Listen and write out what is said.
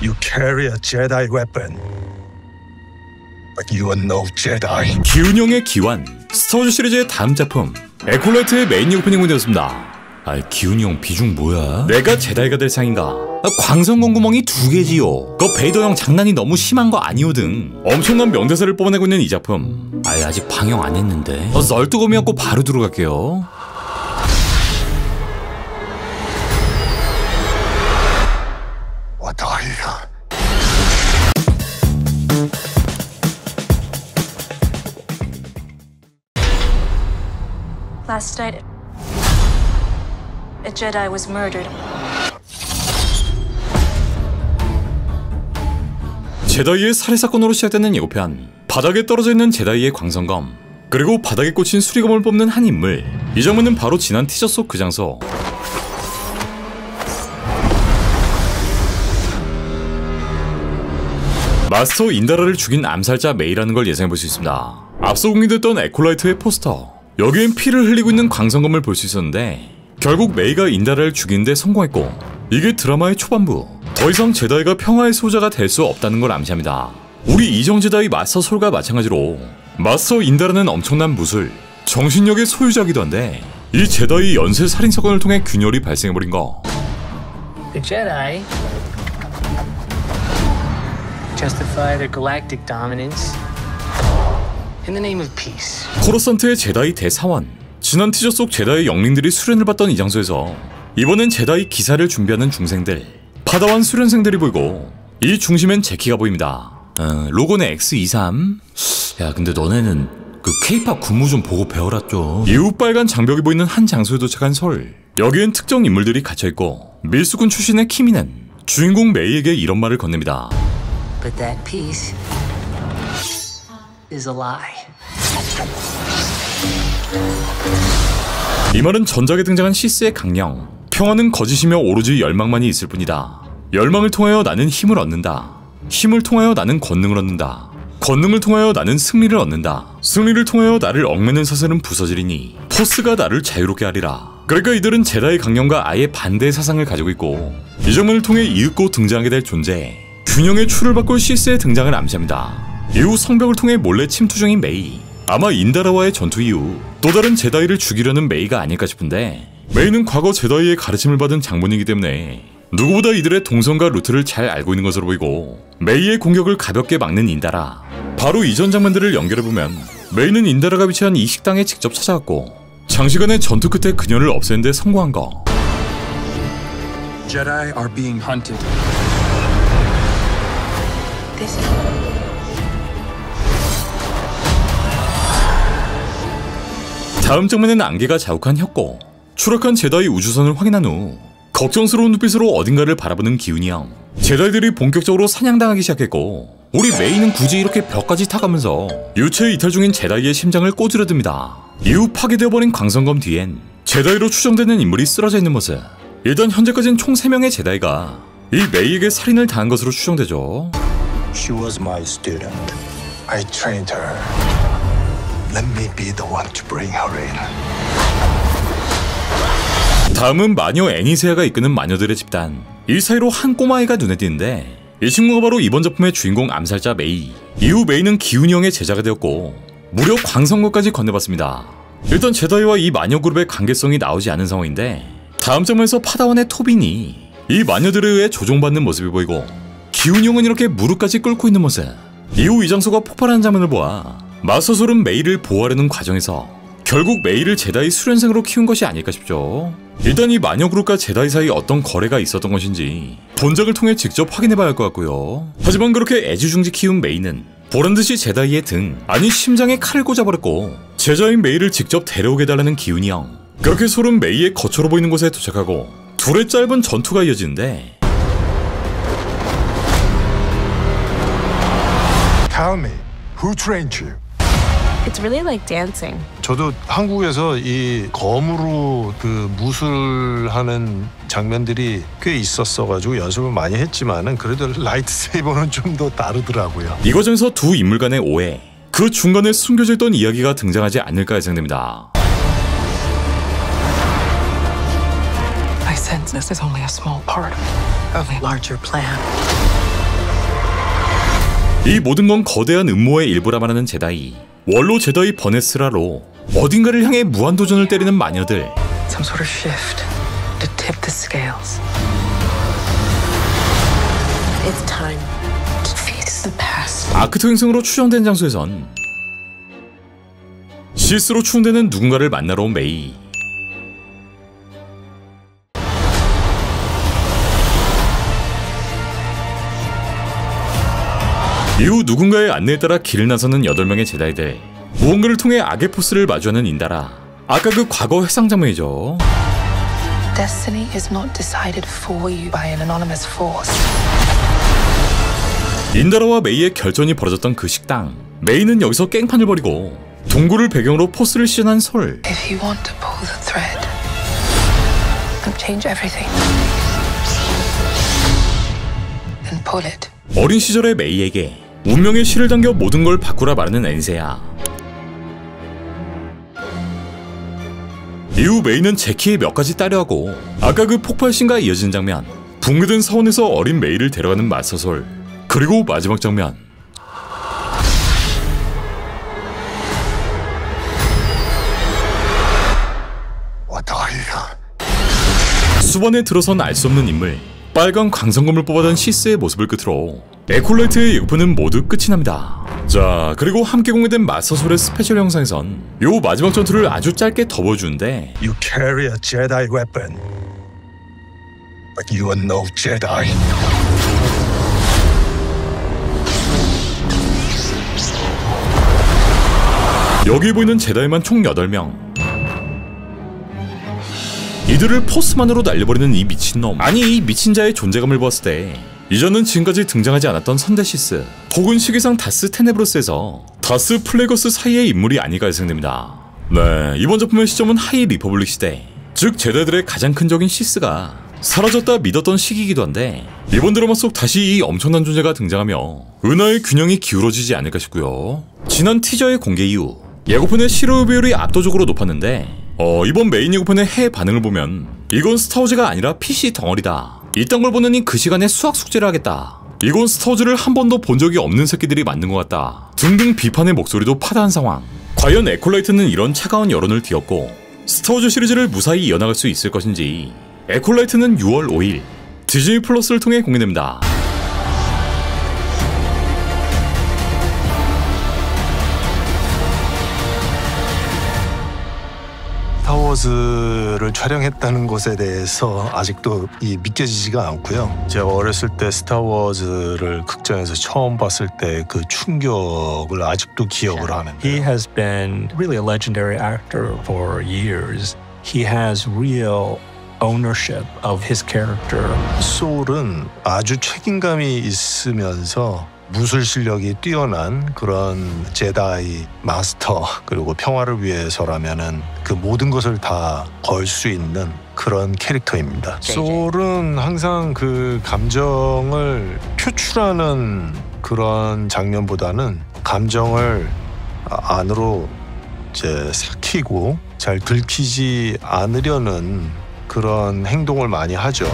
You carry a Jedi weapon, but you are no Jedi. 기훈형의 기환, 스타워즈 시리즈의 다음 작품 에콜라이트의 메인 오프닝 무대였습니다. 기훈이 형 비중 뭐야? 내가 제다이가 될 상인가? 광선검 구멍이 2개지요. 그 베이더 형 장난이 너무 심한 거 아니오등. 엄청난 명대사를 뽑아내고 있는 이 작품. 아직 방영 안 했는데. 널뚜검이었고 바로 들어갈게요. Last night, a Jedi was murdered. 제다이의 살해 사건으로 시작되는 예고편. 바닥에 떨어져 있는 제다이의 광선검, 그리고 바닥에 꽂힌 수리검을 뽑는 한 인물. 이 장면은 바로 지난 티저 속 그 장소. 마스터 인다라를 죽인 암살자 메이라는 걸 예상해볼 수 있습니다. 앞서 공개됐던 에콜라이트의 포스터, 여기엔 피를 흘리고 있는 광선검을 볼 수 있었는데 결국 메이가 인다라를 죽이는데 성공했고, 이게 드라마의 초반부. 더 이상 제다이가 평화의 수호자가 될 수 없다는 걸 암시합니다. 우리 이정 제다이 마스터 솔과 마찬가지로 마스터 인다라는 엄청난 무술, 정신력의 소유자이기도 한데 이 제다이 연쇄 살인 사건을 통해 균열이 발생해버린 거. The Jedi justify their galactic dominance in the name of peace. 코러산트의 제다이 대사원. 지난 티저 속 제다이 영링들이 수련을 받던 이 장소에서 이번엔 제다이 기사를 준비하는 중생들, 파다완 수련생들이 보이고 이 중심엔 제키가 보입니다. 로고는 X23. 야, 근데 너네는 그 K-팝 군무 좀 보고 배워라 좀. 이후 빨간 장벽이 보이는 한 장소에 도착한 솔. 여기엔 특정 인물들이 갇혀있고 밀수군 출신의 키미는 주인공 메이에게 이런 말을 건넵니다. But that peace is a lie. 이 말은 전작에 등장한 시스의 강령. 평화는 거짓이며 오로지 열망만이 있을 뿐이다. 열망을 통하여 나는 힘을 얻는다. 힘을 통하여 나는 권능을 얻는다. 권능을 통하여 나는 승리를 얻는다. 승리를 통하여 나를 얽매는 사슬은 부서지리니 포스가 나를 자유롭게 하리라. 그러니까 이들은 제다의 강령과 아예 반대의 사상을 가지고 있고 이 장면을 통해 이윽고 등장하게 될 존재, 균형의 추를 바꿀 시스의 등장을 암시합니다. 이후 성벽을 통해 몰래 침투 중인 메이. 아마 인다라와의 전투 이후 또 다른 제다이를 죽이려는 메이가 아닐까 싶은데, 메이는 과거 제다이의 가르침을 받은 장본이기 때문에 누구보다 이들의 동선과 루트를 잘 알고 있는 것으로 보이고, 메이의 공격을 가볍게 막는 인다라. 바로 이전 장면들을 연결해보면 메이는 인다라가 위치한 이 식당에 직접 찾아갔고 장시간의 전투 끝에 그녀를 없애는 데 성공한 거. Jedi are being hunted. 다음 장면에는 안개가 자욱한 혁고, 추락한 제다이 우주선을 확인한 후 걱정스러운 눈빛으로 어딘가를 바라보는 기훈이 형. 제다이들이 본격적으로 사냥당하기 시작했고 우리 메이는 굳이 이렇게 벽까지 타가면서 유체 이탈 중인 제다이의 심장을 꼬드려듭니다. 이후 파괴되어버린 광선검 뒤엔 제다이로 추정되는 인물이 쓰러져 있는 모습. 일단 현재까지는 총 3명의 제다이가 이 메이에게 살인을 당한 것으로 추정되죠. She was my student. I trained her. Let me be the one to bring her in. 다음은 마녀 애니세아가 이끄는 마녀들의 집단. 이 사이로 한 꼬마아이가 눈에 띄는데 이 친구가 바로 이번 작품의 주인공 암살자 메이. 이후 메이는 기훈이 형의 제자가 되었고 무려 광선검까지 건네봤습니다. 일단 제다이와 이 마녀 그룹의 관계성이 나오지 않은 상황인데 다음 장면에서 파다원의 토빈이 이 마녀들에 의해 조종받는 모습이 보이고 기훈이 형은 이렇게 무릎까지 꿇고 있는 모습. 이후 이 장소가 폭발하는 장면을 보아 마스터 솔은 메이를 보호하려는 과정에서 결국 메이를 제다이 수련생으로 키운 것이 아닐까 싶죠. 일단 이 마녀 그룹과 제다이 사이 어떤 거래가 있었던 것인지 본작을 통해 직접 확인해봐야 할 것 같고요. 하지만 그렇게 애지중지 키운 메이는 보란듯이 제다이의 등, 아니 심장에 칼을 꽂아버렸고 제자인 메이를 직접 데려오게 달라는 기훈이 형. 그렇게 솔은 메이의 거처로 보이는 곳에 도착하고 둘의 짧은 전투가 이어지는데, Tell me, who trained you? It's really like dancing. 저도 한국에서 이 검으로 그 무술하는 장면들이 꽤 있었어가지고 연습을 많이 했지만은 그래도 라이트세이버는 좀 더 다르더라고요. 이 과정에서 두 인물 간의 오해, 그 중간에 숨겨져 있던 이야기가 등장하지 않을까 예상됩니다. I sense this is only a small part of a larger plan. 이 모든 건 거대한 음모의 일부라 말하는 제다이. 원로 제다이 버네스라로 어딘가를 향해 무한도전을 때리는 마녀들. Some sort of shift to tip the scales. It's time to face the past. 아크토 행성으로 추정된 장소에선 시스로 추정되는 누군가를 만나러 온 메이. 이후 누군가의 안내에 따라 길을 나서는 8명의 제다이들. 무언가를 통해 악의 포스를 마주하는 인다라. 아까 그 과거 회상 장면이죠. Destiny is not decided for you by an anonymous force. 인다라와 메이의 결전이 벌어졌던 그 식당. 메이는 여기서 깽판을 벌이고 동굴을 배경으로 포스를 시전한 솔. If you want to pull the thread and change everything, then pull it. 어린 시절의 메이에게 운명의 실을 당겨 모든 걸 바꾸라 말하는 엔세야. 이후 메이는 제키의 몇 가지 따려하고 아까 그 폭발신과 이어진 장면. 붕괴된 사원에서 어린 메이를 데려가는 마서솔. 그리고 마지막 장면. 수번에 들어선 알 수 없는 인물. 빨간 광선검을 뽑아던 시스의 모습을 끝으로 에콜라이트의 예고편은 모두 끝이 납니다. 자, 그리고 함께 공개된 마서솔의 스페셜 영상에선 요 마지막 전투를 아주 짧게 더 보여주는데 You carry a Jedi weapon, but you are no Jedi. 여기 보이는 제다이만 총 8명. 이들을 포스만으로 날려버리는 이 미친놈. 아니, 이 미친 자의 존재감을 보았을 때 이전은 지금까지 등장하지 않았던 선데시스 혹은 시계상 다스 테네브로스에서 다스 플레거스 사이의 인물이 아닐까 예상됩니다. 네, 이번 작품의 시점은 하이 리퍼블릭 시대, 즉 제다들의 가장 큰 적인 시스가 사라졌다 믿었던 시기이기도 한데 이번 드라마 속 다시 이 엄청난 존재가 등장하며 은하의 균형이 기울어지지 않을까 싶고요. 지난 티저의 공개 이후 예고편의 시로 비율이 압도적으로 높았는데 이번 메인 예고편의 해 반응을 보면 이건 스타워즈가 아니라 PC 덩어리다. 이딴 걸 보느니 그 시간에 수학 숙제를 하겠다. 이건 스타워즈를 한 번도 본 적이 없는 새끼들이 만든 것 같다. 등등 비판의 목소리도 파다한 상황. 과연 에콜라이트는 이런 차가운 여론을 뒤엎고 스타워즈 시리즈를 무사히 이어나갈 수 있을 것인지. 에콜라이트는 6월 5일 디즈니 플러스를 통해 공개됩니다. 스타워즈를 촬영했다는 것에 대해서 아직도 믿겨지지가 않고요. 제가 어렸을 때 스타워즈를 극장에서 처음 봤을 때 그 충격을 아직도 기억을 하는데. He has been really a legendary actor for years. He has real ownership of his character. 소울은 아주 책임감이 있으면서 무술 실력이 뛰어난 그런 제다이 마스터, 그리고 평화를 위해서라면은 그 모든 것을 다 걸 수 있는 그런 캐릭터입니다. 소울은 항상 그 감정을 표출하는 그런 장면보다는 감정을 안으로 이제 삭히고 잘 들키지 않으려는 그런 행동을 많이 하죠.